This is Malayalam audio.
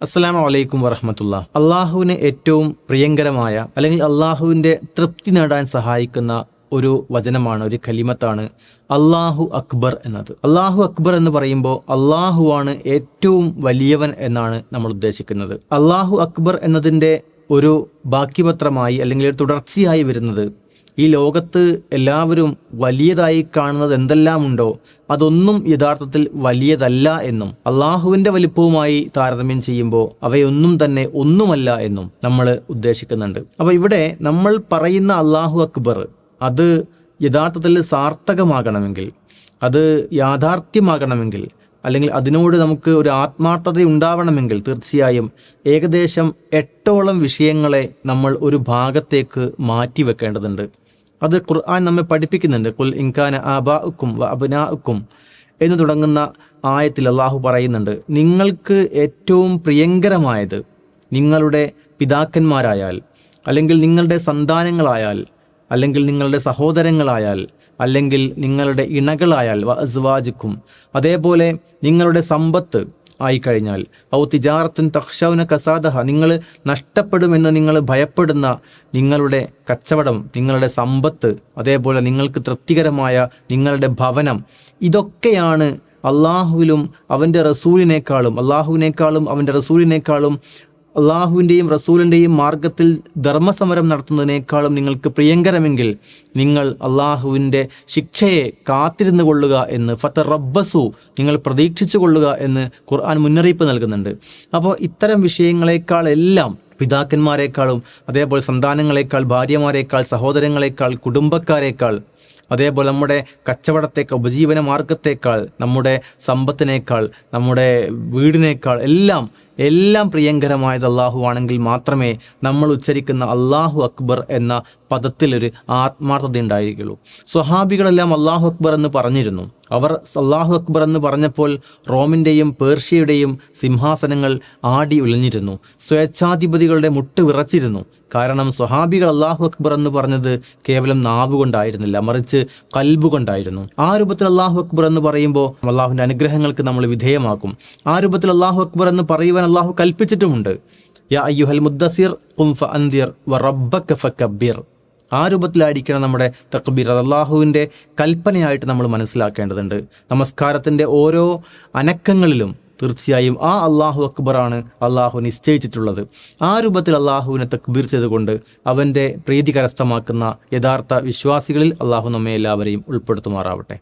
അസ്സലാമു അലൈക്കും വറഹ്മത്തുള്ളാഹി. അള്ളാഹുവിന് ഏറ്റവും പ്രിയങ്കരമായ അല്ലെങ്കിൽ അള്ളാഹുവിന്റെ തൃപ്തി നേടാൻ സഹായിക്കുന്ന ഒരു വചനമാണ്, ഒരു കലിമത്താണ് അള്ളാഹു അക്ബർ എന്നത്. അള്ളാഹു അക്ബർ എന്ന് പറയുമ്പോൾ അള്ളാഹുവാണ് ഏറ്റവും വലിയവൻ എന്നാണ് നമ്മൾ ഉദ്ദേശിക്കുന്നത്. അള്ളാഹു അക്ബർ എന്നതിൻ്റെ ഒരു ബാക്കിപത്രമായി അല്ലെങ്കിൽ ഒരു തുടർച്ചയായി വരുന്നത്, ഈ ലോകത്ത് എല്ലാവരും വലിയതായി കാണുന്നത് എന്തെല്ലാം ഉണ്ടോ അതൊന്നും യഥാർത്ഥത്തിൽ വലിയതല്ല എന്നും, അള്ളാഹുവിന്റെ വലിപ്പവുമായി താരതമ്യം ചെയ്യുമ്പോൾ അവയൊന്നും തന്നെ ഒന്നുമല്ല എന്നും നമ്മൾ ഉദ്ദേശിക്കുന്നുണ്ട്. അപ്പൊ ഇവിടെ നമ്മൾ പറയുന്ന അള്ളാഹു അക്ബർ അത് യഥാർത്ഥത്തിൽ സാർത്ഥകമാകണമെങ്കിൽ, അത് യാഥാർത്ഥ്യമാകണമെങ്കിൽ, അല്ലെങ്കിൽ അതിനോട് നമുക്ക് ഒരു ആത്മാർത്ഥത ഉണ്ടാവണമെങ്കിൽ തീർച്ചയായും ഏകദേശം 8ഓളം വിഷയങ്ങളെ നമ്മൾ ഒരു ഭാഗത്തേക്ക് മാറ്റി വെക്കേണ്ടതുണ്ട്. അത് ഖുർആൻ നമ്മെ പഠിപ്പിക്കുന്നുണ്ട്. ഖുൽ ഇൻകാന ആബാഉക്കും വ അബ്നാഉക്കും എന്ന് തുടങ്ങുന്ന ആയത്തിൽ അള്ളാഹു പറയുന്നുണ്ട്, നിങ്ങൾക്ക് ഏറ്റവും പ്രിയങ്കരമായത് നിങ്ങളുടെ പിതാക്കന്മാരായാൽ, അല്ലെങ്കിൽ നിങ്ങളുടെ സന്താനങ്ങളായാൽ, അല്ലെങ്കിൽ നിങ്ങളുടെ സഹോദരങ്ങളായാൽ, അല്ലെങ്കിൽ നിങ്ങളുടെ ഇണകളായാൽ വ അസ്വാജുക്കും, അതേപോലെ നിങ്ങളുടെ സമ്പത്ത് ആയിക്കഴിഞ്ഞാൽ, ഔ തിജാറത്തുൻ തഖ്ശൗന കസാദഹ, നിങ്ങൾ നഷ്ടപ്പെടുമെന്ന് നിങ്ങൾ ഭയപ്പെടുന്ന നിങ്ങളുടെ കച്ചവടം, നിങ്ങളുടെ സമ്പത്ത്, അതേപോലെ നിങ്ങൾക്ക് തൃപ്തികരമായ നിങ്ങളുടെ ഭവനം, ഇതൊക്കെയാണ് അള്ളാഹുവിലും അവൻ്റെ റസൂലിനേക്കാളും, അള്ളാഹുവിനേക്കാളും അവൻ്റെ റസൂലിനേക്കാളും, അള്ളാഹുവിൻ്റെയും റസൂലിൻ്റെയും മാർഗത്തിൽ ധർമ്മസമരം നടത്തുന്നതിനേക്കാളും നിങ്ങൾക്ക് പ്രിയങ്കരമെങ്കിൽ നിങ്ങൾ അള്ളാഹുവിൻ്റെ ശിക്ഷയെ കാത്തിരുന്നു കൊള്ളുക എന്ന്, ഫതറബ്ബസു, നിങ്ങൾ പ്രതീക്ഷിച്ചു കൊള്ളുക എന്ന് ഖുർആൻ മുന്നറിയിപ്പ് നൽകുന്നുണ്ട്. അപ്പോൾ ഇത്തരം വിഷയങ്ങളെക്കാളെല്ലാം, പിതാക്കന്മാരെക്കാളും, അതേപോലെ സന്താനങ്ങളെക്കാൾ, ഭാര്യമാരെക്കാൾ, സഹോദരങ്ങളെക്കാൾ, കുടുംബക്കാരെക്കാൾ, അതേപോലെ നമ്മുടെ കച്ചവടത്തേക്കാൾ, ഉപജീവന മാർഗത്തേക്കാൾ, നമ്മുടെ സമ്പത്തിനേക്കാൾ, നമ്മുടെ വീടിനേക്കാൾ എല്ലാം പ്രിയങ്കരമായത് അള്ളാഹു ആണെങ്കിൽ മാത്രമേ നമ്മൾ ഉച്ചരിക്കുന്ന അള്ളാഹു അക്ബർ എന്ന പദത്തിലൊരു ആത്മാർത്ഥത ഉണ്ടായിരിക്കുള്ളൂ. സ്വഹാബികളെല്ലാം അള്ളാഹു അക്ബർ എന്ന് പറഞ്ഞിരുന്നു. അവർ അള്ളാഹു അക്ബർ എന്ന് പറഞ്ഞപ്പോൾ റോമിൻ്റെയും പേർഷ്യയുടെയും സിംഹാസനങ്ങൾ ആടി ഉലഞ്ഞിരുന്നു, സ്വേച്ഛാധിപതികളുടെ മുട്ട് വിറച്ചിരുന്നു. കാരണം സ്വഹാബികൾ അള്ളാഹു അക്ബർ എന്ന് പറഞ്ഞത് കേവലം നാവ് കൊണ്ടായിരുന്നില്ല, മറിച്ച് കൽബ് കൊണ്ടായിരുന്നു. ആ രൂപത്തിൽ അള്ളാഹു അക്ബർ എന്ന് പറയുമ്പോൾ അള്ളാഹുവിൻ്റെ അനുഗ്രഹങ്ങൾക്ക് നമ്മൾ വിധേയമാക്കും. ആ രൂപത്തിൽ അള്ളാഹു അക്ബർ എന്ന് പറയുവാൻ അള്ളാഹു കൽപ്പിച്ചിട്ടുമുണ്ട്. യാ അയ്യുഹൽ മുദ്ദസിർ ഖും ഫഅൻദിർ വറബ്ബക ഫകബ്ബിർ. ആ രൂപത്തിലായിരിക്കണം നമ്മുടെ തക്ബീർ. അത് അള്ളാഹുവിൻ്റെ കൽപ്പനയായിട്ട് നമ്മൾ മനസ്സിലാക്കേണ്ടതുണ്ട്. നമസ്കാരത്തിൻ്റെ ഓരോ അനക്കങ്ങളിലും തീർച്ചയായും ആ അള്ളാഹു അക്ബറാണ് അള്ളാഹു നിശ്ചയിച്ചിട്ടുള്ളത്. ആ രൂപത്തിൽ അള്ളാഹുവിനെ തക്ബീർ ചെയ്തുകൊണ്ട് അവൻ്റെ പ്രീതി കരസ്ഥമാക്കുന്ന യഥാർത്ഥ വിശ്വാസികളിൽ അള്ളാഹു നമ്മെ എല്ലാവരെയും ഉൾപ്പെടുത്തുമാറാവട്ടെ.